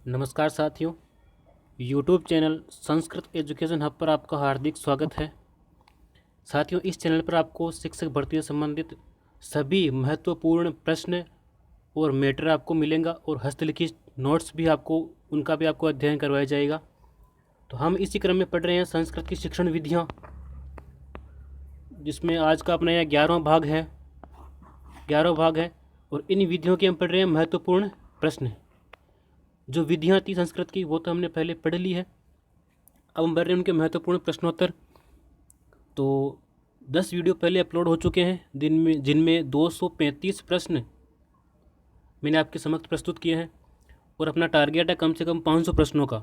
नमस्कार साथियों, YouTube channel Sanskrit education hub पर आपका हार्दिक स्वागत है। साथियों, इस चैनल पर आपको शिक्षक भर्ती से संबंधित सभी महत्वपूर्ण प्रश्न और मैटर आपको मिलेंगे और हस्तलिखित नोट्स भी आपको अध्ययन करवाया जाएगा। तो हम इसी क्रम में पढ़ रहे हैं संस्कृत की शिक्षण विधियाँ, जिसमें आज का अपना यह 11वां भाग है और इन विधियों के हम पढ़ रहे हैं महत्वपूर्ण प्रश्न। जो विधियाँ थी संस्कृत की वो तो हमने पहले पढ़ ली है। अब हम पढ़ रहे हैं उनके महत्वपूर्ण प्रश्नोत्तर। तो 10 वीडियो पहले अपलोड हो चुके हैं जिनमें 235 प्रश्न मैंने आपके समक्ष प्रस्तुत किए हैं और अपना टारगेट है कम से कम 500 प्रश्नों का।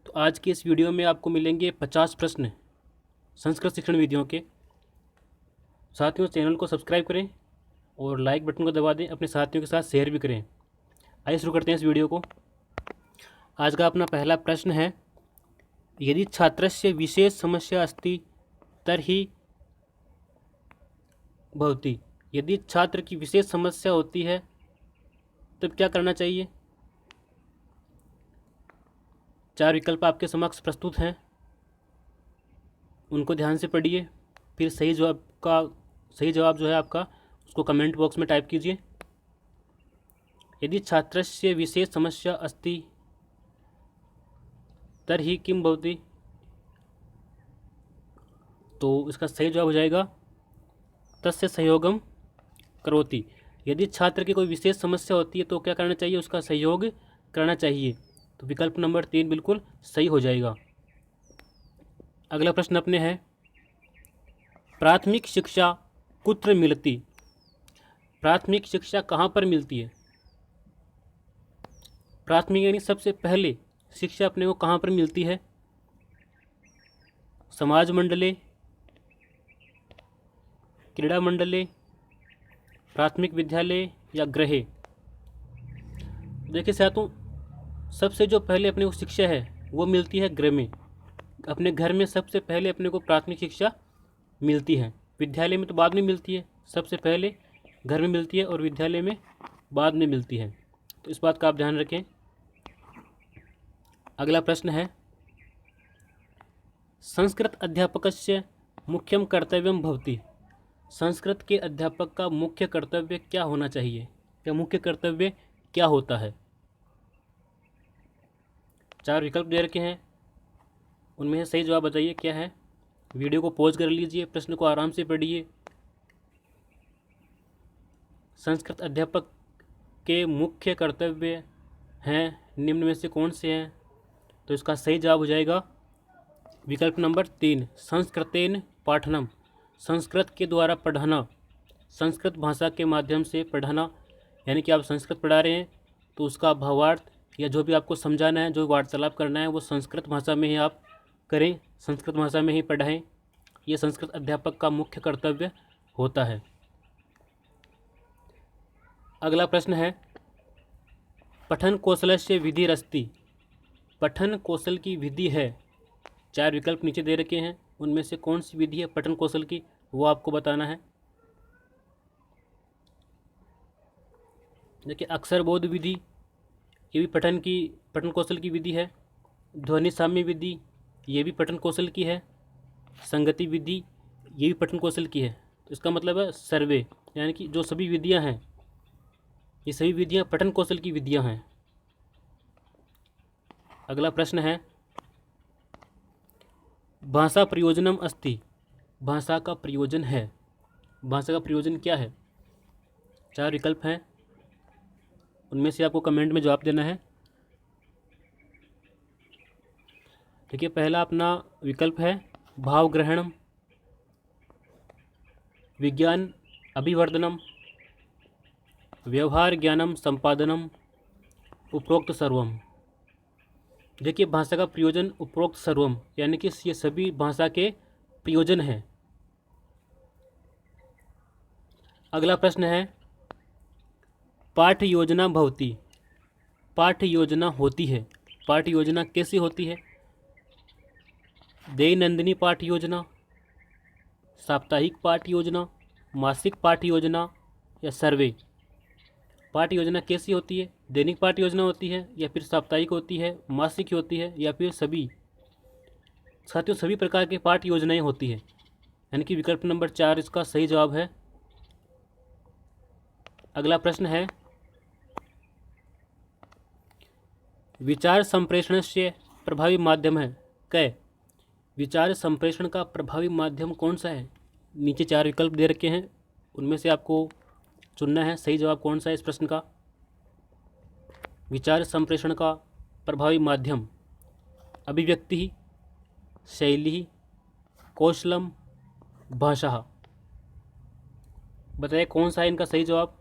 तो आज के इस वीडियो में आपको मिलेंगे 50 प्रश्न संस्कृत शिक्षण विधियों के। साथियों, चैनल को सब्सक्राइब करें और लाइक बटन को दबा दें, अपने साथियों के साथ शेयर भी करें। आइए शुरू करते हैं इस वीडियो को। आज का अपना पहला प्रश्न है, यदि छात्रस्य विशेष समस्या अस्ति तर्हि भवति। यदि छात्र की विशेष समस्या होती है तब क्या करना चाहिए? 4 विकल्प आपके समक्ष प्रस्तुत हैं, उनको ध्यान से पढ़िए। फिर सही जवाब जो है आपका उसको कमेंट बॉक्स में टाइप कीजिए। यदि छात्रस्य विशेष समस्या अस्ति तर्हि किम भवति, तो इसका सही जवाब हो जाएगा तस्य सहयोगम करोति। यदि छात्र की कोई विशेष समस्या होती है तो क्या करना चाहिए? उसका सहयोग करना चाहिए। तो विकल्प नंबर 3 बिल्कुल सही हो जाएगा। अगला प्रश्न अपने है, प्राथमिक शिक्षा कुत्र मिलती। प्राथमिक शिक्षा कहाँ पर मिलती है? प्राथमिक यानी सबसे पहले शिक्षा अपने को कहाँ पर मिलती है? समाज मंडले, क्रीड़ा मंडले, प्राथमिक विद्यालय या गृहे। देखिए साथियों, सबसे जो पहले अपने को शिक्षा है वो मिलती है गृह में। अपने घर में सबसे पहले अपने को प्राथमिक शिक्षा मिलती है। विद्यालय में तो बाद में मिलती है, सबसे पहले घर में मिलती है और विद्यालय में बाद में मिलती है। तो इस बात का आप ध्यान रखें। अगला प्रश्न है, संस्कृत अध्यापकस्य मुख्यम कर्तव्यम भवति। संस्कृत के अध्यापक का मुख्य कर्तव्य क्या होना चाहिए या मुख्य कर्तव्य क्या होता है? 4 विकल्प दे रखे हैं, उनमें से सही जवाब बताइए क्या है। वीडियो को पॉज कर लीजिए, प्रश्न को आराम से पढ़िए। संस्कृत अध्यापक के मुख्य कर्तव्य हैं निम्न में से कौन से हैं? तो इसका सही जवाब हो जाएगा विकल्प नंबर 3, संस्कृतेन पाठनम। संस्कृत के द्वारा पढ़ाना, संस्कृत भाषा के माध्यम से पढ़ाना। यानी कि आप संस्कृत पढ़ा रहे हैं तो उसका भावार्थ या जो भी आपको समझाना है, जो वार्तालाप करना है, वो संस्कृत भाषा में ही आप करें, संस्कृत भाषा में ही पढ़ाएं। ये संस्कृत अध्यापक का मुख्य कर्तव्य होता है। अगला प्रश्न है, पठन कौशलस्य विधिरस्ति। पठन कौशल की विधि है। 4 विकल्प नीचे दे रखे हैं, उनमें से कौन सी विधि है पठन कौशल की, वो आपको बताना है। देखिए, अक्षर बोध विधि ये भी पठन कौशल की विधि है। ध्वनि साम्य विधि ये भी पठन कौशल की है। संगति विधि ये भी पठन कौशल की है। तो इसका मतलब है सर्वे, यानी कि जो सभी विधियां हैं ये सभी विधियां पठन कौशल की विधियां हैं। अगला प्रश्न है, भाषा प्रयोजनम अस्ति। भाषा का प्रयोजन है। भाषा का प्रयोजन क्या है? 4 विकल्प हैं, उनमें से आपको कमेंट में जवाब देना है। देखिए, पहला अपना विकल्प है भाव ग्रहणम, विज्ञान अभिवर्धनम, व्यवहार ज्ञानम संपादनम, उपरोक्त सर्वम। देखिए, भाषा का प्रयोजन उपरोक्त सर्वम, यानी कि ये सभी भाषा के प्रयोजन हैं। अगला प्रश्न है, पाठ्य योजना भवति। पाठ्य योजना होती है। पाठ्य योजना कैसी होती है? दैनंदिनी पाठ्य योजना, साप्ताहिक पाठ्य योजना, मासिक पाठ्य योजना या सर्वे। पाठ्य योजना कैसी होती है? दैनिक पाठ योजना होती है या फिर साप्ताहिक होती है, मासिक होती है या फिर सभी। साथियों सभी प्रकार के पाठ योजनाएं होती है, यानी कि विकल्प नंबर 4 इसका सही जवाब है। अगला प्रश्न है, विचार संप्रेषण से प्रभावी माध्यम है कै। विचार संप्रेषण का प्रभावी माध्यम कौन सा है? नीचे 4 विकल्प दे रखे हैं, उनमें से आपको चुनना है सही जवाब कौन सा है इस प्रश्न का। विचार संप्रेषण का प्रभावी माध्यम अभिव्यक्ति, शैली, कौशलम, भाषा। बताइए कौन सा है इनका सही जवाब।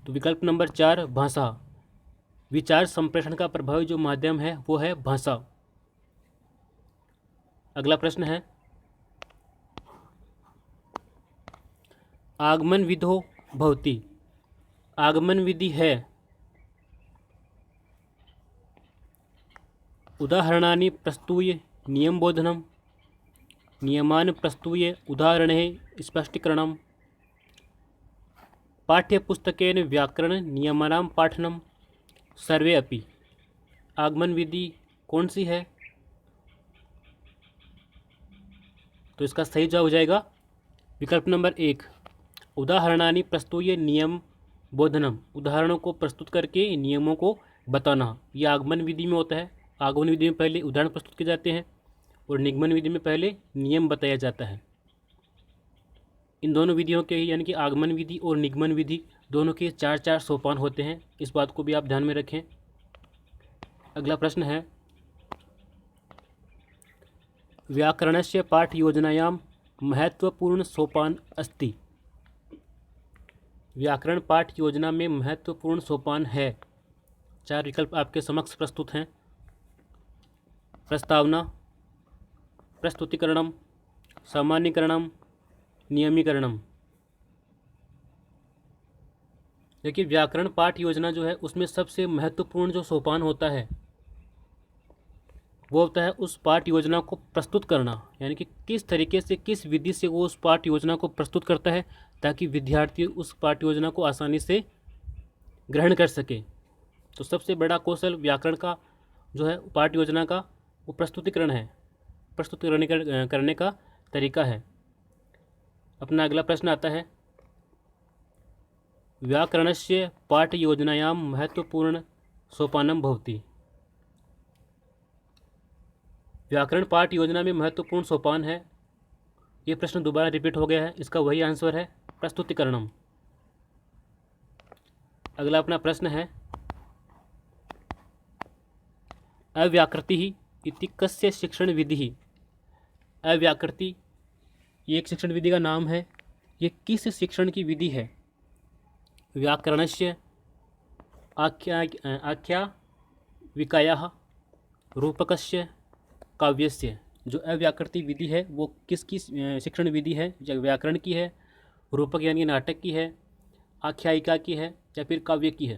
तो विकल्प नंबर 4 भाषा। विचार संप्रेषण का प्रभावी जो माध्यम है वो है भाषा। अगला प्रश्न है, आगमन विधो भवति। आगमन विधि है उदाहरणानि प्रस्तूय नियम बोधनम, नियमान प्रस्तूय उदाहरणैः स्पष्टीकरणम, पाठ्यपुस्तकेन व्याकरण नियमानां पाठनम, सर्वे अपि। आगमन विधि कौन सी है? तो इसका सही जवाब हो जाएगा विकल्प नंबर 1 उदाहरणानि प्रस्तूय नियम बोधनम। उदाहरणों को प्रस्तुत करके नियमों को बताना, यह आगमन विधि में होता है। आगमन विधि में पहले उदाहरण प्रस्तुत किए जाते हैं और निगमन विधि में पहले नियम बताया जाता है। इन दोनों विधियों के यानी कि आगमन विधि और निगमन विधि दोनों के 4-4 सोपान होते हैं, इस बात को भी आप ध्यान में रखें। अगला प्रश्न है, व्याकरणस्य पाठ योजनायां महत्वपूर्ण सोपान अस्ति। व्याकरण पाठ योजना में महत्वपूर्ण सोपान है। 4 विकल्प आपके समक्ष प्रस्तुत हैं। प्रस्तावना, प्रस्तुतिकरणम, सामान्यकरणम, नियमीकरणम। देखिए व्याकरण पाठ योजना जो है उसमें सबसे महत्वपूर्ण जो सोपान होता है वो होता है उस पाठ योजना को प्रस्तुत करना, यानी कि किस तरीके से किस विधि से वो उस पाठ योजना को प्रस्तुत करता है ताकि विद्यार्थी उस पाठ योजना को आसानी से ग्रहण कर सके। तो सबसे बड़ा कौशल व्याकरण का जो है पाठ योजना का वो प्रस्तुतिकरण है, प्रस्तुत करने का तरीका है। अपना अगला प्रश्न आता है, व्याकरणस्य पाठ योजनायां महत्वपूर्ण सोपानम भवति। व्याकरण पाठ योजना में महत्वपूर्ण सोपान है, ये प्रश्न दोबारा रिपीट हो गया है, इसका वही आंसर है प्रस्तुतिकरणम। अगला अपना प्रश्न है, अव्याकृति इति कस्य शिक्षण विधि। अव्याकृति ये एक शिक्षण विधि का नाम है, ये किस शिक्षण की विधि है? व्याकरणस्य आख्या विकायाः रूपकस्य काव्यस्य। जो अव्याकृति विधि है वो किसकी शिक्षण विधि है? व्याकरण की है, रूपक यानी नाटक की है, आख्यायिका की है या फिर काव्य की है?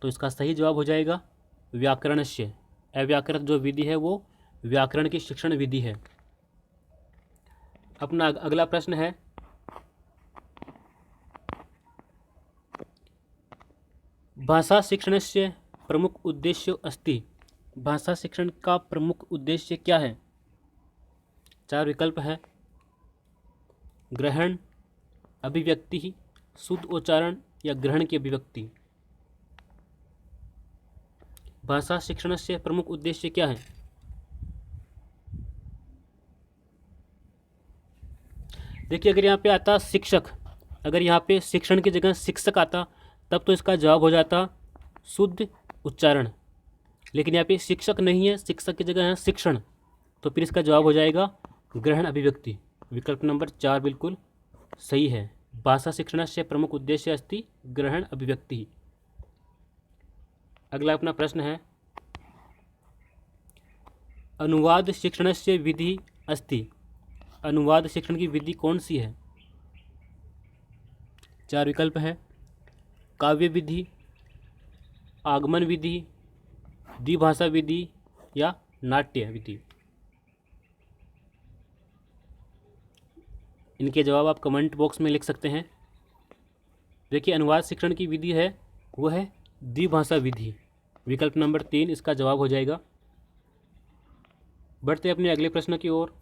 तो इसका सही जवाब हो जाएगा व्याकरणस्य। अव्याकृत जो विधि है वो व्याकरण की शिक्षण विधि है। अपना अगला प्रश्न है, भाषा शिक्षणस्य प्रमुख उद्देश्य अस्ति। भाषा शिक्षण का प्रमुख उद्देश्य क्या है? 4 विकल्प है, ग्रहण, अभिव्यक्ति, शुद्ध उच्चारण या ग्रहण की अभिव्यक्ति। भाषा शिक्षण से प्रमुख उद्देश्य क्या है? देखिए अगर यहाँ पे आता शिक्षक, अगर यहाँ पे शिक्षण की जगह शिक्षक आता तब तो इसका जवाब हो जाता शुद्ध उच्चारण, लेकिन यहाँ पे शिक्षक नहीं है, शिक्षक की जगह है शिक्षण, तो फिर इसका जवाब हो जाएगा ग्रहण अभिव्यक्ति। विकल्प नंबर 4 बिल्कुल सही है। भाषा शिक्षण से प्रमुख उद्देश्य अस्ति ग्रहण अभिव्यक्ति। अगला अपना प्रश्न है, अनुवाद शिक्षण से विधि अस्ति। अनुवाद शिक्षण की विधि कौन सी है? 4 विकल्प है, काव्य विधि, आगमन विधि, द्विभाषा विधि या नाट्य विधि। इनके जवाब आप कमेंट बॉक्स में लिख सकते हैं। देखिए, अनुवाद शिक्षण की विधि है वो है द्विभाषा विधि। विकल्प नंबर 3 इसका जवाब हो जाएगा। बढ़ते अपने अगले प्रश्न की ओर।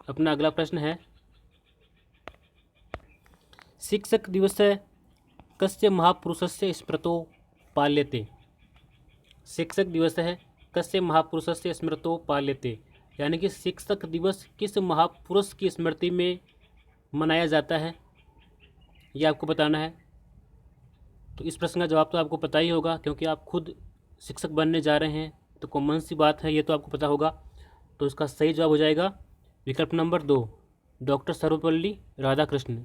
अपना अगला प्रश्न है, शिक्षक दिवसे कस्य महापुरुषस्य स्मृतो पाल्यते। शिक्षक दिवस है कस्य महापुरुषस्य स्मृतो पाल्यते, यानी कि शिक्षक दिवस किस महापुरुष की स्मृति में मनाया जाता है, ये आपको बताना है। तो इस प्रश्न का जवाब तो आपको पता ही होगा, क्योंकि आप खुद शिक्षक बनने जा रहे हैं, तो कॉमन सी बात है, ये तो आपको पता होगा। तो इसका सही जवाब हो जाएगा विकल्प number 2, doctor Sarvepalli Radhakrishna.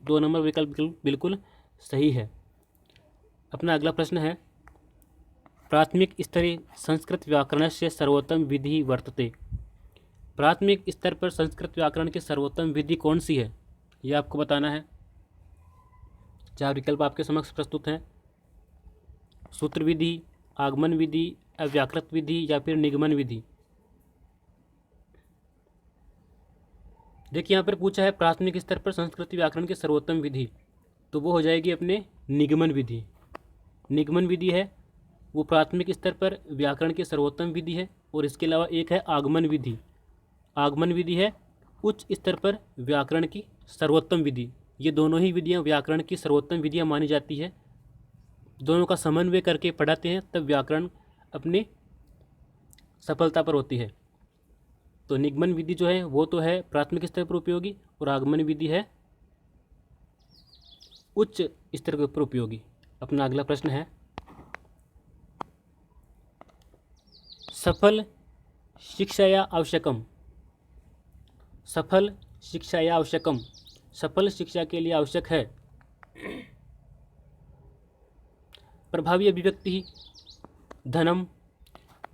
2 number विकल्प बिल्कुल सही है। अपना अगला प्रश्न है, प्राथमिक स्तरे संस्कृत व्याकरण से सर्वोत्तम विधि वर्तते। प्राथमिक स्तर पर संस्कृत व्याकरण की सर्वोत्तम विधि कौन सी है, यह आपको बताना है। 4 विकल्प आपके समक्ष प्रस्तुत हैं। सूत्र विधि, आगमन विधि, अव्याकृत विधि या फिर निगमन विधि। देखिए, यहाँ पर पूछा है प्राथमिक स्तर पर संस्कृत व्याकरण की सर्वोत्तम विधि, तो वो हो जाएगी अपने निगमन विधि। निगमन विधि है वो प्राथमिक स्तर पर व्याकरण की सर्वोत्तम विधि है। और इसके अलावा एक है आगमन विधि। आगमन विधि है उच्च स्तर पर व्याकरण की सर्वोत्तम विधि। ये दोनों ही विधियाँ व्याकरण की सर्वोत्तम विधियाँ मानी जाती है। दोनों का समन्वय करके पढ़ाते हैं, तब व्याकरण अपने सफलता पर होती है। तो निगमन विधि जो है वो तो है प्राथमिक स्तर पर उपयोगी, और आगमन विधि है उच्च स्तर पर उपयोगी। अपना अगला प्रश्न है, सफल शिक्षाया आवश्यकम। सफल शिक्षाया आवश्यकम, सफल शिक्षा के लिए आवश्यक है प्रभावी अभिव्यक्ति, धनम,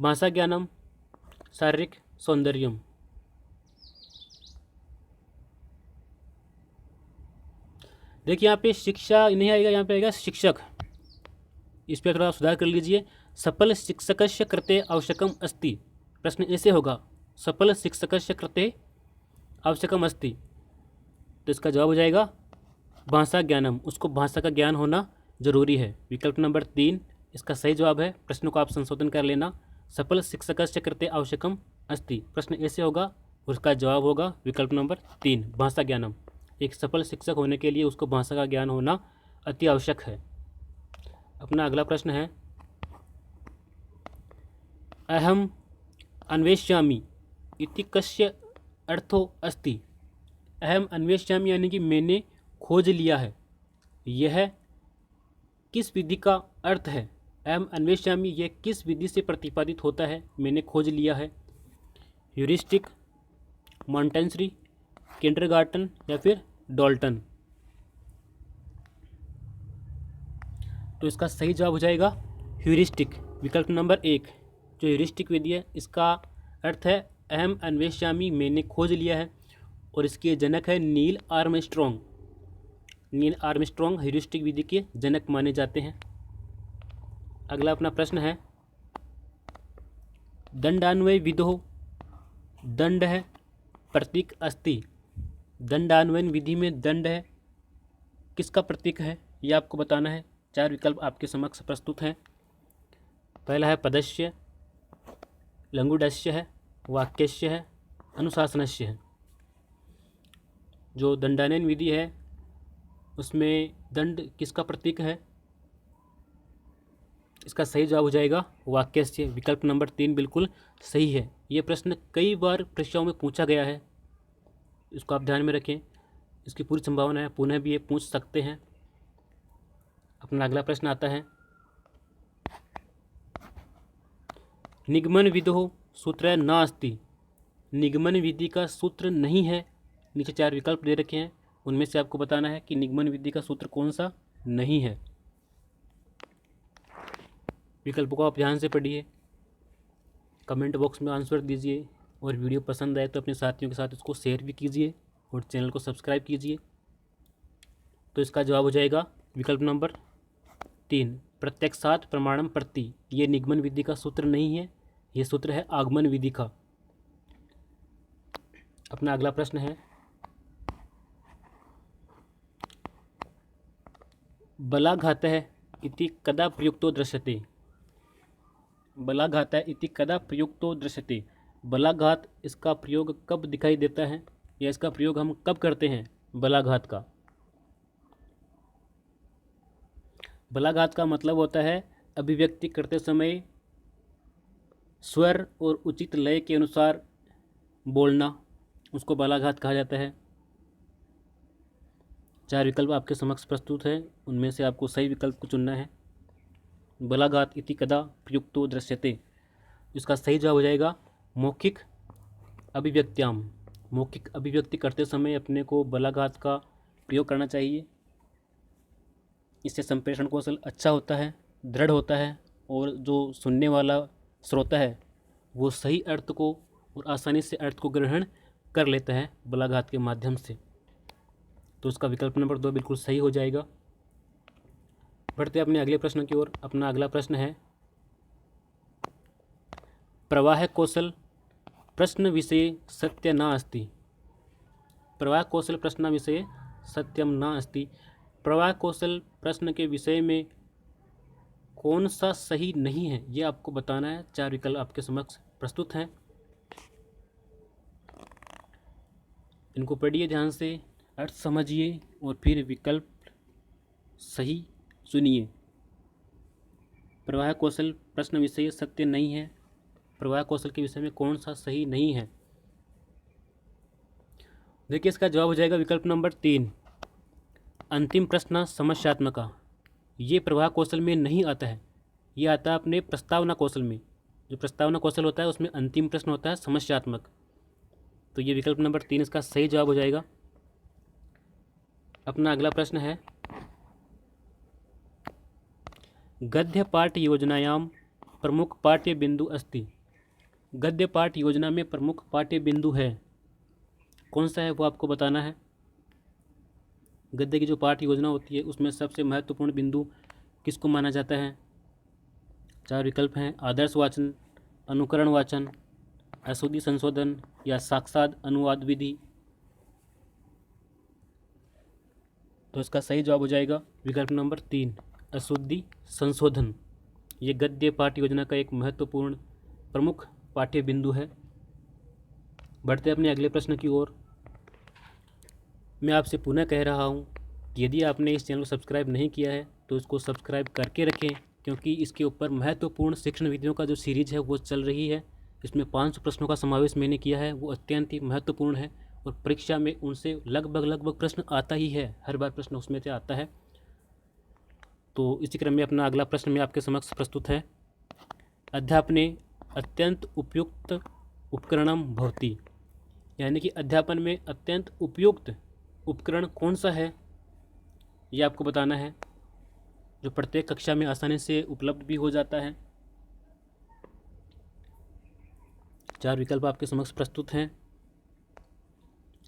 भाषा ज्ञानम, शारीरिक सौंदर्यम। देखिए, यहाँ पे शिक्षा नहीं आएगा, यहाँ पे आएगा शिक्षक। इस पर थोड़ा सुधार कर लीजिए। सफल शिक्षकस्य कृते आवश्यकम अस्ति। प्रश्न ऐसे होगा, सफल शिक्षकस्य कृते आवश्यकम अस्ति, तो इसका जवाब हो जाएगा भाषा ज्ञानम। उसको भाषा का ज्ञान होना जरूरी है। विकल्प नंबर 3 इसका सही जवाब है। प्रश्न को आप संशोधन कर लेना। सफल शिक्षकस्य कृते आवश्यकम अस्ति, प्रश्न ऐसे होगा, उसका जवाब होगा विकल्प नंबर 3 भाषा ज्ञानम। एक सफल शिक्षक होने के लिए उसको भाषा का ज्ञान होना अति आवश्यक है। अपना अगला प्रश्न है, अहम अन्वेष्यामि इति कस्य अर्थो अस्ति। अहम अन्वेष्यामि यानी कि मैंने खोज लिया है, यह किस विधि का अर्थ है। अहम अन्वेष्यामि यह किस विधि से प्रतिपादित होता है, मैंने खोज लिया है। ह्यूरिस्टिक, मॉन्टेसरी, किंडरगार्टन या फिर डॉल्टन। तो इसका सही जवाब हो जाएगा ह्यूरिस्टिक। विकल्प नंबर 1 जो ह्यूरिस्टिक विधि है, इसका अर्थ है अहम अन्वेष्यामि, मैंने खोज लिया है, और इसके जनक है Neil Armstrong. Neil Armstrong heuristic विधि के जनक माने जाते हैं। अगला अपना प्रश्न है, दंडान्वय विधो, दंड है प्रतीक अस्ति। दंडान्वयन विधि में दंड है किसका प्रतीक है, यह आपको बताना है। 4 विकल्प आपके समक्ष प्रस्तुत हैं। पहला है पदस्य, लंगुडस्य है, वाक्यस्य है, अनुशासनस्य है। जो दंडान्वयन विधि है उसमें दंड किसका प्रतीक है, इसका सही जवाब हो जाएगा वाक्यस्य। विकल्प नंबर 3 बिल्कुल सही है। ये प्रश्न कई बार परीक्षाओं में पूछा गया है, इसको आप ध्यान में रखें। इसकी पूरी संभावना है पुनः भी ये पूछ सकते हैं। अपना अगला प्रश्न आता है, निगमन विधो सूत्र नास्ति। निगमन विधि का सूत्र नहीं है। नीचे 4 विकल्प दे रखे हैं, उनमें से आपको बताना है कि निगमन विधि का सूत्र कौन सा नहीं है। विकल्प को आप ध्यान से पढ़िए, कमेंट बॉक्स में आंसर दीजिए, और वीडियो पसंद आए तो अपने साथियों के साथ इसको शेयर भी कीजिए और चैनल को सब्सक्राइब कीजिए। तो इसका जवाब हो जाएगा विकल्प नंबर 3 प्रत्यक्षात प्रमाणम प्रति। ये निगमन विधि का सूत्र नहीं है, ये सूत्र है आगमन विधि का। अपना अगला प्रश्न है, बलाघातः इति कदा प्रयुक्तो दृश्यते। बलाघातः इति कदा प्रयुक्तो दृश्यते। बलाघात इसका प्रयोग कब दिखाई देता है, या इसका प्रयोग हम कब करते हैं बलाघात का। बलाघात का मतलब होता है अभिव्यक्ति करते समय स्वर और उचित लय के अनुसार बोलना, उसको बलाघात कहा जाता है। 4 विकल्प आपके समक्ष प्रस्तुत है, उनमें से आपको सही विकल्प को चुनना है। बलाघात इति कदा प्रयुक्तो दृश्यते, इसका सही जवाब हो जाएगा मौखिक अभिव्यक्त्याम। मौखिक अभिव्यक्ति करते समय अपने को बलाघात का प्रयोग करना चाहिए। इससे संप्रेषण कौशल अच्छा होता है, दृढ़ होता है, और जो सुनने वाला श्रोता है वो सही अर्थ को और आसानी से अर्थ को ग्रहण कर लेता है बलाघात के माध्यम से। तो उसका विकल्प नंबर 2 बिल्कुल सही हो जाएगा। बढ़ते अपने अगले प्रश्न की ओर। अपना अगला प्रश्न है, प्रवाह कौशल प्रश्न विषये सत्य न अस्ति। प्रवाह कौशल प्रश्न विषये सत्यम न अस्ति। प्रवाह कौशल प्रश्न के विषय में कौन सा सही नहीं है, ये आपको बताना है। 4 विकल्प आपके समक्ष प्रस्तुत हैं, इनको पढ़िए ध्यान से, अर्थ समझिए और फिर विकल्प सही सुनिए। प्रवाह कौशल प्रश्न विषय सत्य नहीं है, प्रवाह कौशल के विषय में कौन सा सही नहीं है। देखिए इसका जवाब हो जाएगा विकल्प नंबर 3, अंतिम प्रश्न समस्यात्मक। ये प्रवाह कौशल में नहीं आता है, ये आता है अपने प्रस्तावना कौशल में। जो प्रस्तावना कौशल होता है उसमें अंतिम प्रश्न होता है समस्यात्मक। तो ये विकल्प नंबर 3 इसका सही जवाब हो जाएगा। अपना अगला प्रश्न है, गद्य पाठ योजनायां प्रमुख पाठ्य बिंदु अस्ति। गद्य पाठ योजना में प्रमुख पाठ्य बिंदु है, कौन सा है वो आपको बताना है। गद्य की जो पाठ योजना होती है उसमें सबसे महत्वपूर्ण बिंदु किसको माना जाता है। 4 विकल्प हैं, आदर्श वाचन, अनुकरण वाचन, अशुद्धि संशोधन या साक्षात अनुवाद विधि। तो इसका सही जवाब हो जाएगा विकल्प नंबर 3, अशुद्धि संशोधन। ये गद्य पाठ योजना का एक महत्वपूर्ण प्रमुख पाठ्य बिंदु है। बढ़ते अपने अगले प्रश्न की ओर। मैं आपसे पुनः कह रहा हूँ कि यदि आपने इस चैनल को सब्सक्राइब नहीं किया है तो इसको सब्सक्राइब करके रखें, क्योंकि इसके ऊपर महत्वपूर्ण शिक्षण वीडियो का जो सीरीज है वो चल रही है। इसमें 500 प्रश्नों का समावेश मैंने किया है, वो अत्यंत ही महत्वपूर्ण है और परीक्षा में उनसे लगभग प्रश्न आता ही है, हर बार प्रश्न उसमें से आता है। तो इसी क्रम में अपना अगला प्रश्न में आपके समक्ष प्रस्तुत है, अध्यापने अत्यंत उपयुक्त उपकरणम भवति। यानी कि अध्यापन में अत्यंत उपयुक्त उपकरण कौन सा है, ये आपको बताना है, जो प्रत्येक कक्षा में आसानी से उपलब्ध भी हो जाता है। 4 विकल्प आपके समक्ष प्रस्तुत हैं।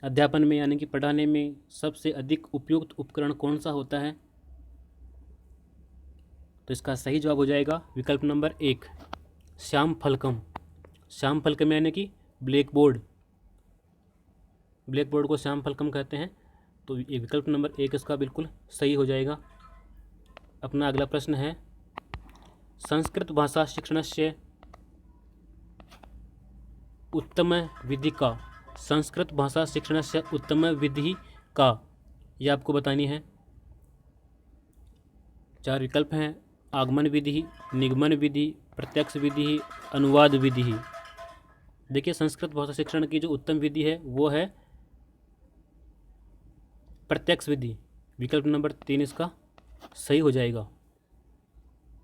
अध्यापन में यानी कि पढ़ाने में सबसे अधिक उपयुक्त उपकरण कौन सा होता है। तो इसका सही जवाब हो जाएगा विकल्प नंबर 1, श्याम फलकम। श्याम फलकम यानी कि ब्लैक बोर्ड। ब्लैक बोर्ड को श्याम फलकम कहते हैं। तो ये विकल्प नंबर 1 इसका बिल्कुल सही हो जाएगा। अपना अगला प्रश्न है, संस्कृत भाषा शिक्षणस्य उत्तम विधि का। संस्कृत भाषा शिक्षणस्य उत्तम विधि का, ये आपको बतानी है। 4 विकल्प हैं, आगमन विधि, निगमन विधि, प्रत्यक्ष विधि, अनुवाद विधि। देखिए संस्कृत भाषा शिक्षण की जो उत्तम विधि है वो है प्रत्यक्ष विधि। विकल्प नंबर 3 इसका सही हो जाएगा।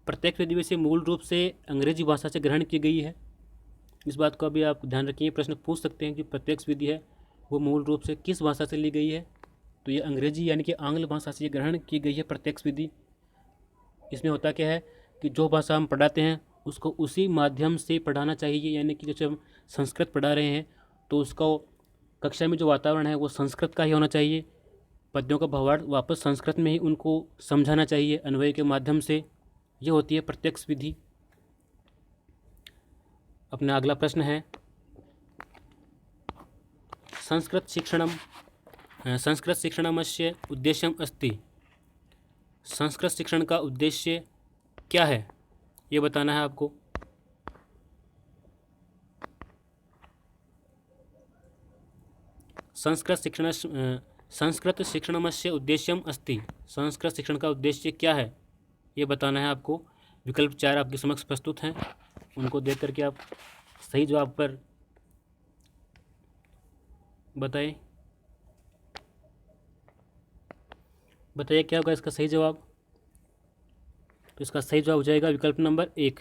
प्रत्यक्ष विधि वैसे मूल रूप से अंग्रेजी भाषा से ग्रहण की गई है, इस बात का भी आप ध्यान रखिए। प्रश्न पूछ सकते हैं कि प्रत्यक्ष विधि है वो मूल रूप से किस भाषा से ली गई है। तो ये अंग्रेजी यानी कि आंग्ल भाषा से ग्रहण की गई है प्रत्यक्ष विधि। इसमें होता क्या है कि जो भाषा हम पढ़ाते हैं उसको उसी माध्यम से पढ़ाना चाहिए। यानी कि जैसे हम संस्कृत पढ़ा रहे हैं तो उसका कक्षा में जो वातावरण है वो संस्कृत का ही होना चाहिए। पद्यों का भावार्थ वापस संस्कृत में ही उनको समझाना चाहिए अन्वय के माध्यम से। ये होती है प्रत्यक्ष विधि। अपना अगला प्रश्न है, संस्कृत शिक्षणमस्य उद्देश्यम अस्ति। संस्कृत शिक्षण का उद्देश्य क्या है, ये बताना है आपको। संस्कृत शिक्षणस्य उद्देश्यम अस्ति। संस्कृत शिक्षण का उद्देश्य क्या है, ये बताना है आपको। विकल्प 4 आपके समक्ष प्रस्तुत हैं, उनको देख करके आप सही जवाब पर बताइए क्या होगा इसका सही जवाब। तो इसका सही जवाब हो जाएगा विकल्प नंबर 1,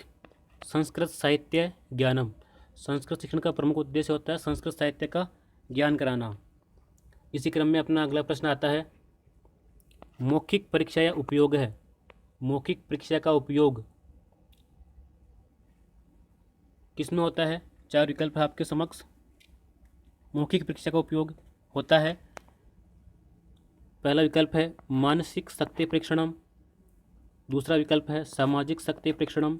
संस्कृत साहित्य ज्ञानम। संस्कृत शिक्षण का प्रमुख उद्देश्य होता है संस्कृत साहित्य का ज्ञान कराना। इसी क्रम में अपना अगला प्रश्न आता है, मौखिक परीक्षा या उपयोग है। मौखिक परीक्षा का उपयोग किसमें होता है? 4 विकल्प है आपके समक्ष। मौखिक परीक्षा का उपयोग होता है, पहला विकल्प है मानसिक शक्ति परीक्षणम, दूसरा विकल्प है सामाजिक शक्ति परीक्षणम,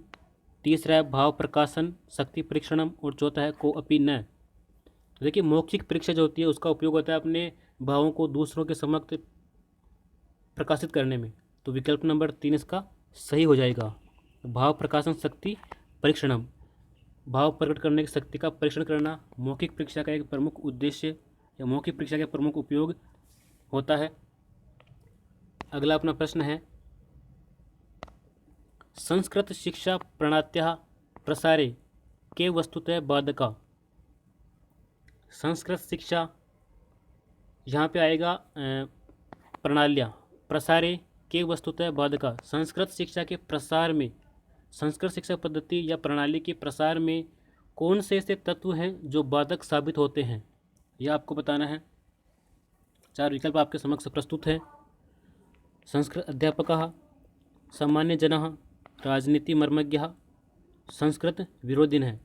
तीसरा है भाव प्रकाशन शक्ति परीक्षणम और चौथा है को अपी न। तो देखिए, मौखिक परीक्षा जो होती है उसका उपयोग होता है अपने भावों को दूसरों के समक्ष प्रकाशित करने में। तो विकल्प नंबर 3 इसका सही हो जाएगा। भाव प्रकाशन शक्ति परीक्षणम, भाव प्रकट करने की शक्ति का परीक्षण करना मौखिक परीक्षा का एक प्रमुख उद्देश्य या मौखिक परीक्षा का प्रमुख उपयोग होता है। अगला अपना प्रश्न है, संस्कृत शिक्षा प्रणात्या प्रसारे के वस्तुतः बाधका। संस्कृत शिक्षा, यहाँ पे आएगा प्रणालियाँ, प्रसारे के वस्तुतः बाधका। संस्कृत शिक्षा के प्रसार में, संस्कृत शिक्षा पद्धति या प्रणाली के प्रसार में कौन से ऐसे तत्व हैं जो बाधक साबित होते हैं, यह आपको बताना है। 4 विकल्प आपके समक्ष प्रस्तुत हैं। संस्कृत अध्यापकः, सामान्य जनः, राजनीति मर्मज्ञः, संस्कृत विरोधिनः।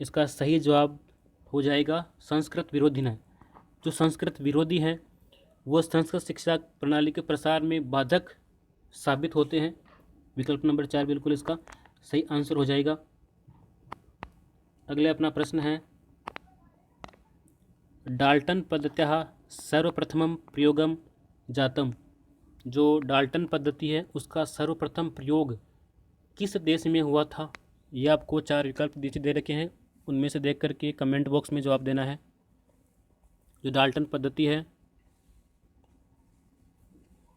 इसका सही जवाब हो जाएगा संस्कृत विरोधिनः। जो संस्कृत विरोधी हैं वो संस्कृत शिक्षा प्रणाली के प्रसार में बाधक साबित होते हैं। विकल्प नंबर 4 बिल्कुल इसका सही आंसर हो जाएगा। अगले अपना प्रश्न है, डाल्टन पद्धत्याः सर्वप्रथमं प्रयोगम जातम। जो डाल्टन पद्धति है उसका सर्वप्रथम प्रयोग किस देश में हुआ था, ये आपको 4 विकल्प नीचे दे रखे हैं, उनमें से देख करके कमेंट बॉक्स में जवाब देना है। जो डाल्टन पद्धति है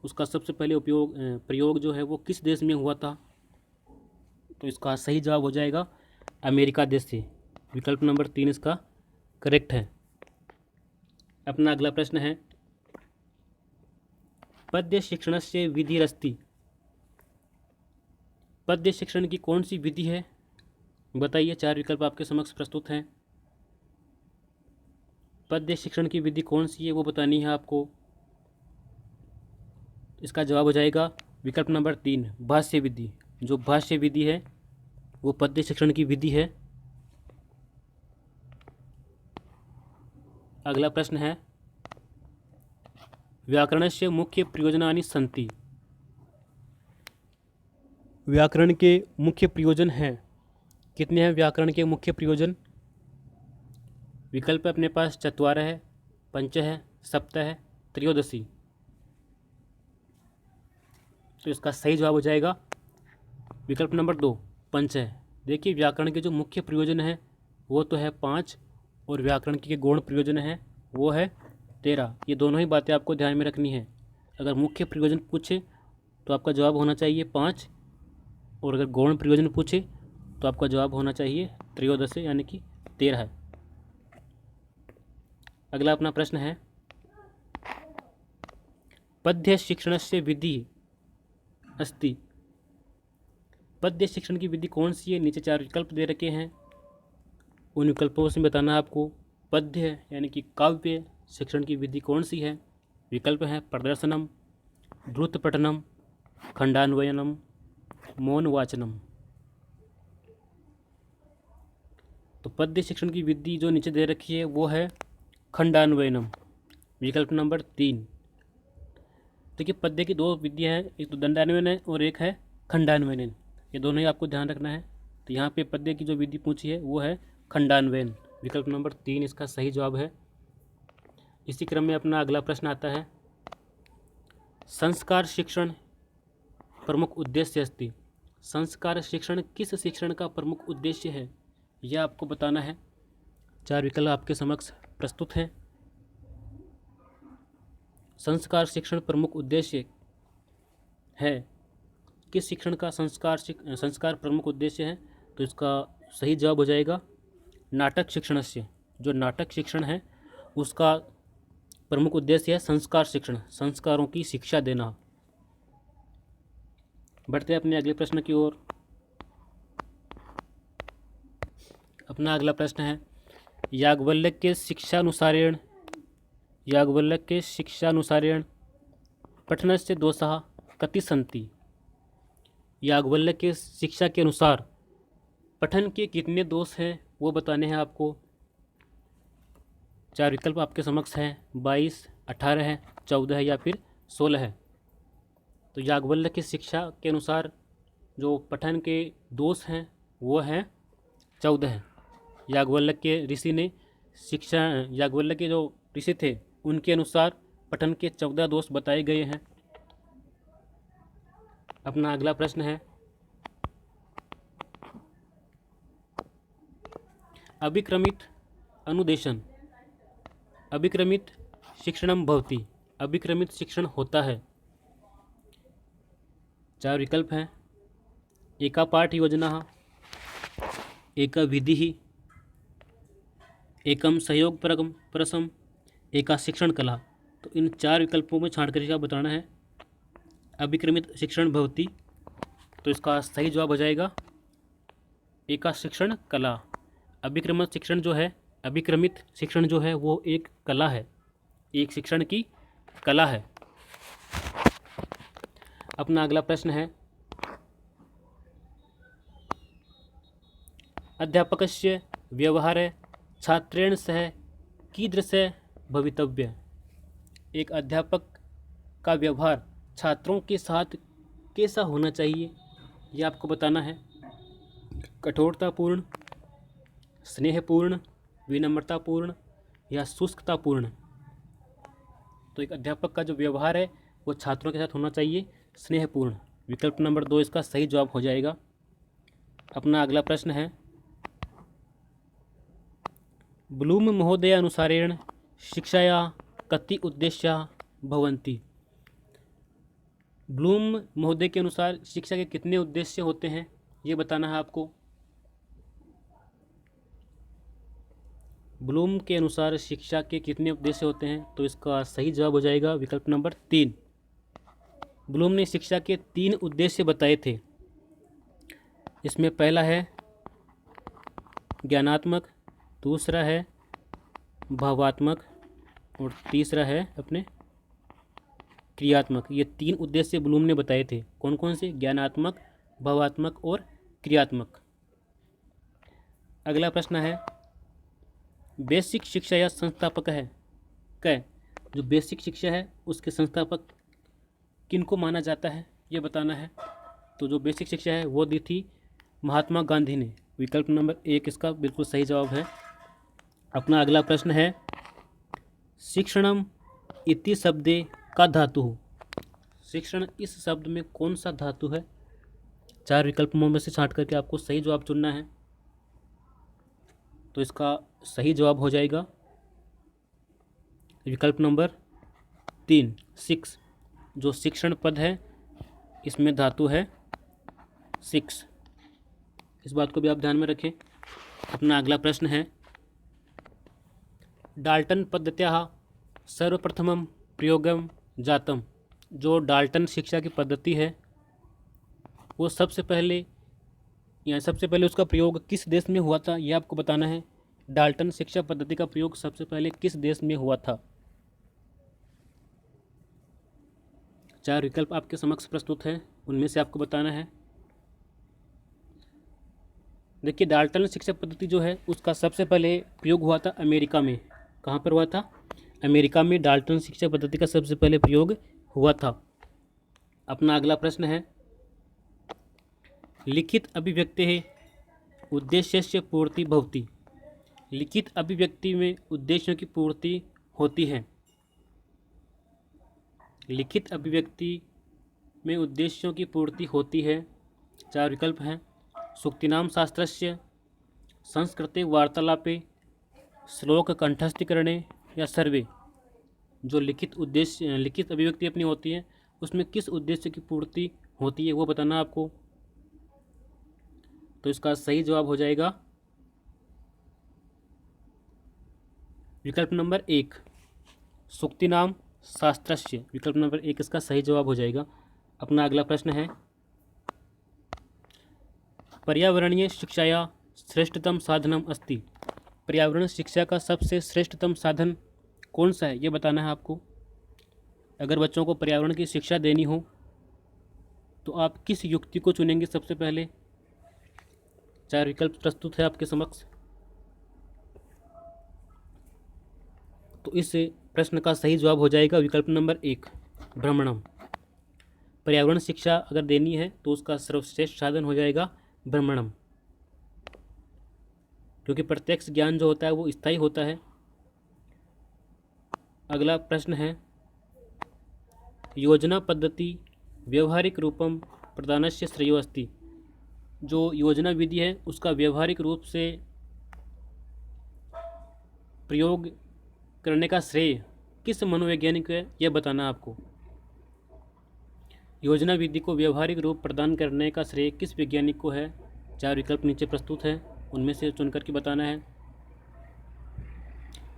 उसका सबसे पहले प्रयोग जो है वो किस देश में हुआ था, तो इसका सही जवाब हो जाएगा अमेरिका देश से। विकल्प नंबर 3 इसका करेक्ट है। अपना अगला प्रश्न है, पद्य शिक्षणस्य विधिरस्ति। पद्य शिक्षण की कौन सी विधि है, बताइए। 4 विकल्प आपके समक्ष प्रस्तुत हैं। पद्य शिक्षण की विधि कौन सी है वो बतानी है आपको। इसका जवाब हो जाएगा विकल्प नंबर 3, भाष्य विधि। जो भाष्य विधि है वो पद्य शिक्षण की विधि है। अगला प्रश्न है, व्याकरणस्य मुख्य प्रयोजनानि सन्ति। व्याकरण के मुख्य प्रयोजन हैं, कितने हैं व्याकरण के मुख्य प्रयोजन? विकल्प अपने पास 4 है, 5 है, 7 है, 13। तो इसका सही जवाब हो जाएगा विकल्प नंबर 2, 5 है। देखिए, व्याकरण के जो मुख्य प्रयोजन है वो तो है 5 और व्याकरण के गौण प्रयोजन है वो है 13। ये दोनों ही बातें आपको ध्यान में रखनी है। अगर मुख्य प्रयोजन पूछे तो आपका जवाब होना चाहिए 5 और अगर गौण प्रयोजन पूछे तो आपका जवाब होना चाहिए 13 यानी कि 13 है। अगला अपना प्रश्न है, पद्य शिक्षणस्य विधि अस्ति। पद्य शिक्षण की विधि कौन सी है? नीचे 4 विकल्प दे रखे हैं, उन विकल्पों से बताना है आपको। पद्य यानी कि काव्य शिक्षण की विधि कौन सी है? विकल्प है प्रदर्शनम, द्रुत पठनम, खंडान्वयनम, मौन वाचनम। तो पद्य शिक्षण की विधि जो नीचे दे रखी है वो है खंडान्वयनम, विकल्प नंबर 3। देखिए, पद्य की 2 विधियाँ हैं, एक तो दंडान्वयन है और एक है खंडान्वयन। ये दोनों ही आपको ध्यान रखना है। तो यहाँ पे पद्य की जो विधि पूछी है वो है खंडान्वयन, विकल्प नंबर 3 इसका सही जवाब है। इसी क्रम में अपना अगला प्रश्न आता है, संस्कार शिक्षण प्रमुख उद्देश्य अस्ति। संस्कार शिक्षण किस शिक्षण का प्रमुख उद्देश्य है, यह आपको बताना है। 4 विकल्प आपके समक्ष प्रस्तुत हैं। संस्कार शिक्षण प्रमुख उद्देश्य है, किस शिक्षण का संस्कार प्रमुख उद्देश्य है, तो इसका सही जवाब हो जाएगा नाटक शिक्षणस्य। जो नाटक शिक्षण है उसका प्रमुख उद्देश्य है संस्कार शिक्षण, संस्कारों की शिक्षा देना। बढ़ते हैं अपने अगले प्रश्न की ओर। अपना अगला प्रश्न है, याज्ञवल्क्य के शिक्षानुसारेण पठनस्य दोषाः कति सन्ति। याज्ञवल्क्य के शिक्षा के अनुसार पठन के कितने दोष हैं वो बताने हैं आपको। 4 विकल्प आपके समक्ष हैं, 22, 18 है, 14 है या फिर 16 है। तो याज्ञवल्क्य की शिक्षा के अनुसार जो पठन के दोष हैं वो हैं 14 है। याज्ञवल्क्य ऋषि ने याज्ञवल्क्य जो ऋषि थे उनके अनुसार पठन के 14 दोष बताए गए हैं। अपना अगला प्रश्न है, अभिक्रमित अनुदेशन अभिक्रमित शिक्षणम भवति। अभिक्रमित शिक्षण होता है। 4 विकल्प हैं, एका पाठ योजना, एका विधि, एकम सहयोग परसम, एका शिक्षण कला। तो इन 4 विकल्पों में छांट कर क्या बताना है। अभिक्रमित शिक्षण भवति, तो इसका सही जवाब हो जाएगा एका शिक्षण कला। अभिक्रमित शिक्षण जो है वो एक कला है, एक शिक्षण की कला है। अपना अगला प्रश्न है, अध्यापकस्य व्यवहारे छात्रेण सह कीदृश भवितव्य। एक अध्यापक का व्यवहार छात्रों के साथ कैसा होना चाहिए, ये आपको बताना है। कठोरतापूर्ण, स्नेहपूर्ण, विनम्रतापूर्ण या शुष्कतापूर्ण। तो एक अध्यापक का जो व्यवहार है वो छात्रों के साथ होना चाहिए स्नेहपूर्ण। विकल्प नंबर 2 इसका सही जवाब हो जाएगा। अपना अगला प्रश्न है, ब्लूम महोदय अनुसारेण शिक्षाया कति उद्देश्याः भवन्ति। ब्लूम महोदय के अनुसार शिक्षा के कितने उद्देश्य होते हैं ये बताना है आपको। ब्लूम के अनुसार शिक्षा के कितने उद्देश्य होते हैं, तो इसका सही जवाब हो जाएगा विकल्प नंबर 3। ब्लूम ने शिक्षा के 3 उद्देश्य बताए थे। इसमें पहला है ज्ञानात्मक, दूसरा है भावात्मक और तीसरा है अपने क्रियात्मक। ये 3 उद्देश्य ब्लूम ने बताए थे। कौन कौन से? ज्ञानात्मक, भावात्मक और क्रियात्मक। अगला प्रश्न है, बेसिक शिक्षा या संस्थापक है कै। जो बेसिक शिक्षा है उसके संस्थापक किनको माना जाता है ये बताना है। तो जो बेसिक शिक्षा है वो दी थी महात्मा गांधी ने। विकल्प नंबर 1 इसका बिल्कुल सही जवाब है। अपना अगला प्रश्न है, शिक्षणम इति शब्दे का धातु। शिक्षण इस शब्द में कौन सा धातु है? 4 विकल्पों में से छांट करके आपको सही जवाब चुनना है। तो इसका सही जवाब हो जाएगा विकल्प नंबर 3 6। जो शिक्षण पद है इसमें धातु है 6। इस बात को भी आप ध्यान में रखें। अपना अगला प्रश्न है, डाल्टन पद्धत्याः सर्वप्रथमं प्रयोगं जातम। जो डाल्टन शिक्षा की पद्धति है वो सबसे पहले उसका प्रयोग किस देश में हुआ था ये आपको बताना है। डाल्टन शिक्षा पद्धति का प्रयोग सबसे पहले किस देश में हुआ था? 4 विकल्प आपके समक्ष प्रस्तुत हैं, उनमें से आपको बताना है। देखिए, डाल्टन शिक्षा पद्धति जो है उसका सबसे पहले प्रयोग हुआ था अमेरिका में। कहाँ पर हुआ था? अमेरिका में डाल्टन शिक्षा पद्धति का सबसे पहले प्रयोग हुआ था। अपना अगला प्रश्न है, लिखित अभिव्यक्ति है उद्देश्यस्य पूर्ति भवति। लिखित अभिव्यक्ति में उद्देश्यों की पूर्ति होती है। लिखित अभिव्यक्ति में उद्देश्यों की पूर्ति होती है। 4 विकल्प हैं। सूक्तिनां शास्त्रस्य, संस्कृते वार्तालापे, श्लोक कंठस्थीकरणे या सर्वे। जो लिखित अभिव्यक्ति अपनी होती है उसमें किस उद्देश्य की पूर्ति होती है वो बताना आपको। तो इसका सही जवाब हो जाएगा विकल्प नंबर 1, सूक्तिनाम शास्त्रस्य। विकल्प नंबर 1 इसका सही जवाब हो जाएगा। अपना अगला प्रश्न है, पर्यावरणीय शिक्षाया श्रेष्ठतम साधनम अस्ति। पर्यावरण शिक्षा का सबसे श्रेष्ठतम साधन कौन सा है ये बताना है आपको। अगर बच्चों को पर्यावरण की शिक्षा देनी हो तो आप किस युक्ति को चुनेंगे सबसे पहले। 4 विकल्प प्रस्तुत है आपके समक्ष। तो इस प्रश्न का सही जवाब हो जाएगा विकल्प नंबर 1, भ्रमणम। पर्यावरण शिक्षा अगर देनी है तो उसका सर्वश्रेष्ठ साधन हो जाएगा भ्रमणम, क्योंकि प्रत्यक्ष ज्ञान जो होता है वो स्थायी होता है। अगला प्रश्न है, योजना पद्धति व्यवहारिक रूपम प्रदानस्य श्रेयो अस्ति। जो योजना विधि है उसका व्यवहारिक रूप से प्रयोग करने का श्रेय किस मनोवैज्ञानिक है यह बताना आपको। योजना विधि को व्यवहारिक रूप प्रदान करने का श्रेय किस वैज्ञानिक को है। 4 विकल्प नीचे प्रस्तुत है, उनमें से चुनकर के बताना है।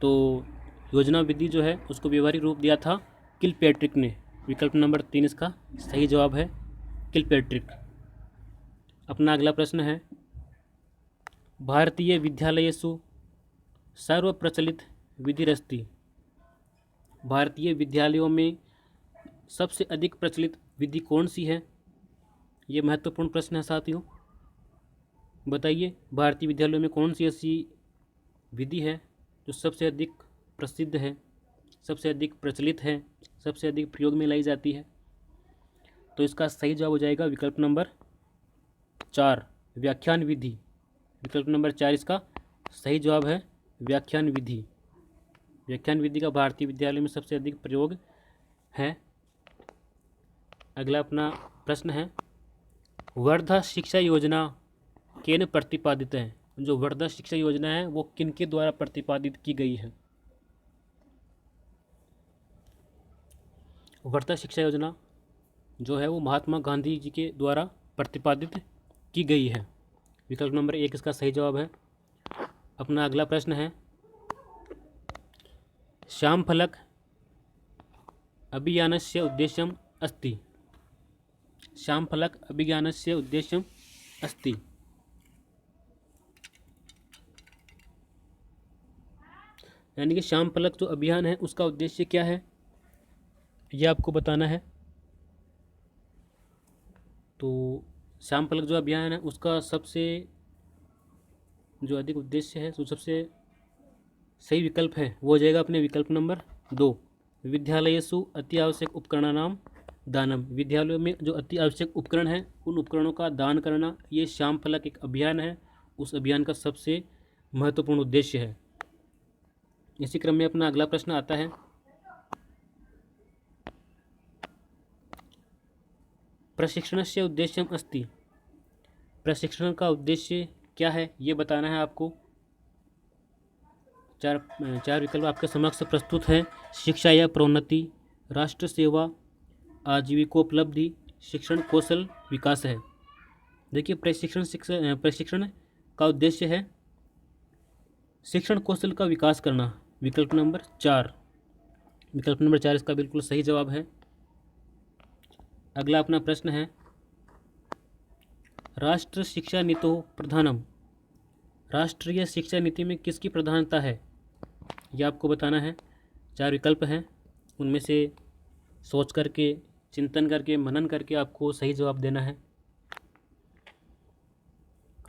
तो योजना विधि जो है उसको व्यवहारिक रूप दिया था किलपैट्रिक ने। विकल्प नंबर 3 इसका सही जवाब है, किलपैट्रिक। अपना अगला प्रश्न है, भारतीय विद्यालयेषु सर्वप्रचलित विधिरस्ति। भारतीय विद्यालयों में सबसे अधिक प्रचलित विधि कौन सी है। ये महत्वपूर्ण प्रश्न है साथियों। बताइए, भारतीय विद्यालयों में कौन सी ऐसी विधि है जो सबसे अधिक प्रसिद्ध है, सबसे अधिक प्रचलित है, सबसे अधिक प्रयोग में लाई जाती है। तो इसका सही जवाब हो जाएगा विकल्प नंबर 4, व्याख्यान विधि। विकल्प नंबर 4 इसका सही जवाब है, व्याख्यान विधि। व्याख्यान विधि का भारतीय विद्यालय में सबसे अधिक प्रयोग है। अगला अपना प्रश्न है, वर्धा शिक्षा योजना केन प्रतिपादित है। जो वर्धा शिक्षा योजना है वो किनके द्वारा प्रतिपादित की गई है। वर्धा शिक्षा योजना जो है वो महात्मा गांधी जी के द्वारा प्रतिपादित की गई है। विकल्प नंबर 1 इसका सही जवाब है। अपना अगला प्रश्न है, श्यामफलक अभियानस्य उद्देश्यम अस्ति। श्यामफलक अभियानस्य उद्देश्यम अस्ति। यानी कि श्यामफलक जो अभियान है उसका उद्देश्य क्या है ये आपको बताना है। तो श्यामफलक जो अभियान है उसका सबसे जो अधिक उद्देश्य है, जो सबसे सही विकल्प है वो हो जाएगा अपने विकल्प नंबर 2, विद्यालयेषु अति आवश्यक उपकरणानाम दानम। विद्यालयों में जो अति आवश्यक उपकरण हैं उन उपकरणों का दान करना, ये श्यामफलक एक अभियान है, उस अभियान का सबसे महत्वपूर्ण उद्देश्य है। इसी क्रम में अपना अगला प्रश्न आता है, प्रशिक्षणस्य उद्देश्यम अस्ति। प्रशिक्षण का उद्देश्य क्या है ये बताना है आपको। चार विकल्प आपके समक्ष प्रस्तुत हैं। शिक्षा या प्रोन्नति, राष्ट्र सेवा, आजीविकोपलब्धि, शिक्षण कौशल विकास है। देखिए, प्रशिक्षण का उद्देश्य है शिक्षण कौशल का विकास करना। विकल्प नंबर 4, विकल्प नंबर 4 इसका बिल्कुल सही जवाब है। अगला अपना प्रश्न है, राष्ट्र शिक्षा नीतो प्रधानम। राष्ट्रीय शिक्षा नीति में किसकी प्रधानता है यह आपको बताना है। 4 विकल्प हैं, उनमें से सोच करके, चिंतन करके, मनन करके आपको सही जवाब देना है।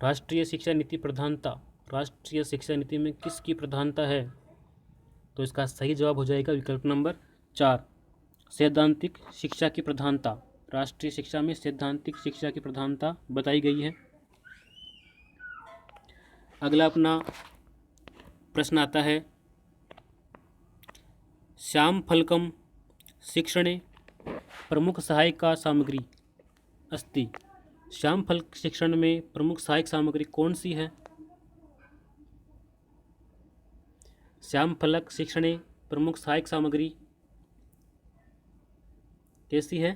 राष्ट्रीय शिक्षा नीति प्रधानता, राष्ट्रीय शिक्षा नीति में किसकी प्रधानता है। तो इसका सही जवाब हो जाएगा विकल्प नंबर 4, सैद्धांतिक शिक्षा की प्रधानता। राष्ट्रीय शिक्षा में सैद्धांतिक शिक्षा की प्रधानता बताई गई है। अगला अपना प्रश्न आता है, श्यामफलकम शिक्षणे प्रमुख सहायिका सामग्री अस्ति। श्यामफल शिक्षण में प्रमुख सहायक सामग्री कौन सी है? श्यामफलक शिक्षणे प्रमुख सहायक सामग्री कैसी है?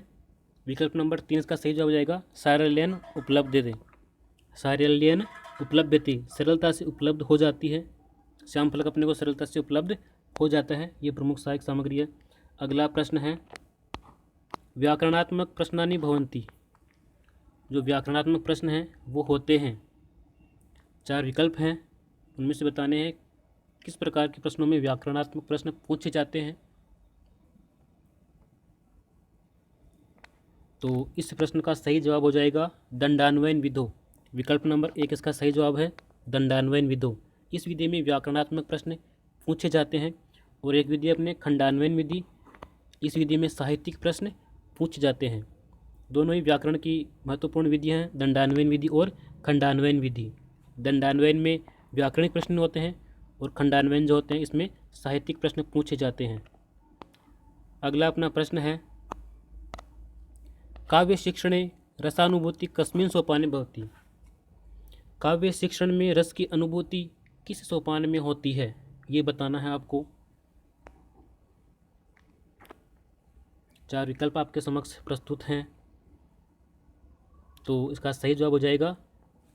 विकल्प नंबर 3 इसका सही जवाब हो जाएगा सारल्यन उपलब्धते। सारल्यन उपलब्धते, सरलता से उपलब्ध हो जाती है। श्यामफलक अपने को सरलता से उपलब्ध हो जाता है, ये प्रमुख सहायक सामग्री है। अगला प्रश्न है व्याकरणात्मक प्रश्नानि भवन्ति। जो व्याकरणात्मक प्रश्न हैं वो होते हैं। 4 विकल्प हैं, उनमें से बताने हैं किस प्रकार के प्रश्नों में व्याकरणात्मक प्रश्न पूछे जाते हैं। तो इस प्रश्न का सही जवाब हो जाएगा दंडान्वयन विधो। विकल्प नंबर 1 इसका सही जवाब है दंडान्वयन विधो। इस विधि में व्याकरणात्मक प्रश्न पूछे जाते हैं। और एक विधि अपने खंडान्वयन विधि, इस विधि में साहित्यिक प्रश्न पूछे जाते हैं। दोनों ही व्याकरण की महत्वपूर्ण विधियाँ हैं, दंडान्वयन विधि और खंडान्वयन विधि। दंडान्वयन में व्याकरणिक प्रश्न होते हैं और खंडान्वयन जो होते हैं इसमें साहित्यिक प्रश्न पूछे जाते हैं। अगला अपना प्रश्न है काव्य शिक्षणे रसानुभूति कस्मिन् सोपाने भवति। काव्य शिक्षण में रस की अनुभूति किस सोपान में होती है, ये बताना है आपको। 4 विकल्प आपके समक्ष प्रस्तुत हैं। तो इसका सही जवाब हो जाएगा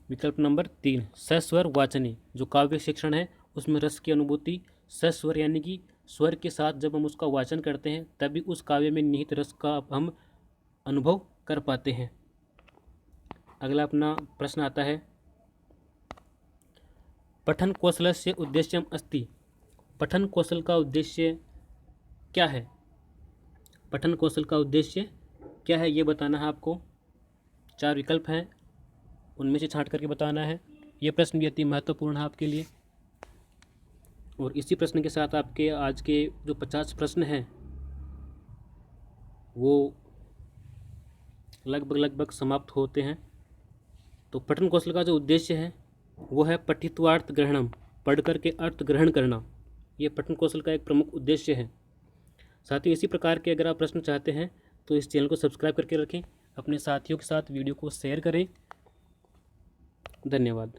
विकल्प नंबर 3 सस्वर वाचने। जो काव्य शिक्षण है उसमें रस की अनुभूति सस्वर यानी कि स्वर के साथ जब हम उसका वाचन करते हैं तभी उस काव्य में निहित रस का हम अनुभव कर पाते हैं। अगला अपना प्रश्न आता है पठन कौशलस्य उद्देश्यम अस्ति। पठन कौशल का उद्देश्य क्या है? पठन कौशल का उद्देश्य क्या है ये बताना है आपको। 4 विकल्प हैं, उनमें से छांट करके बताना है। ये प्रश्न भी अति महत्वपूर्ण है आपके लिए। और इसी प्रश्न के साथ आपके आज के जो 50 प्रश्न हैं वो लगभग समाप्त होते हैं। तो पठन कौशल का जो उद्देश्य है वो है पठित्वार्थ ग्रहणम, पढ़ कर के अर्थ ग्रहण करना। ये पठन कौशल का एक प्रमुख उद्देश्य है। साथ ही इसी प्रकार के अगर आप प्रश्न चाहते हैं तो इस चैनल को सब्सक्राइब करके रखें, अपने साथियों के साथ वीडियो को शेयर करें। धन्यवाद।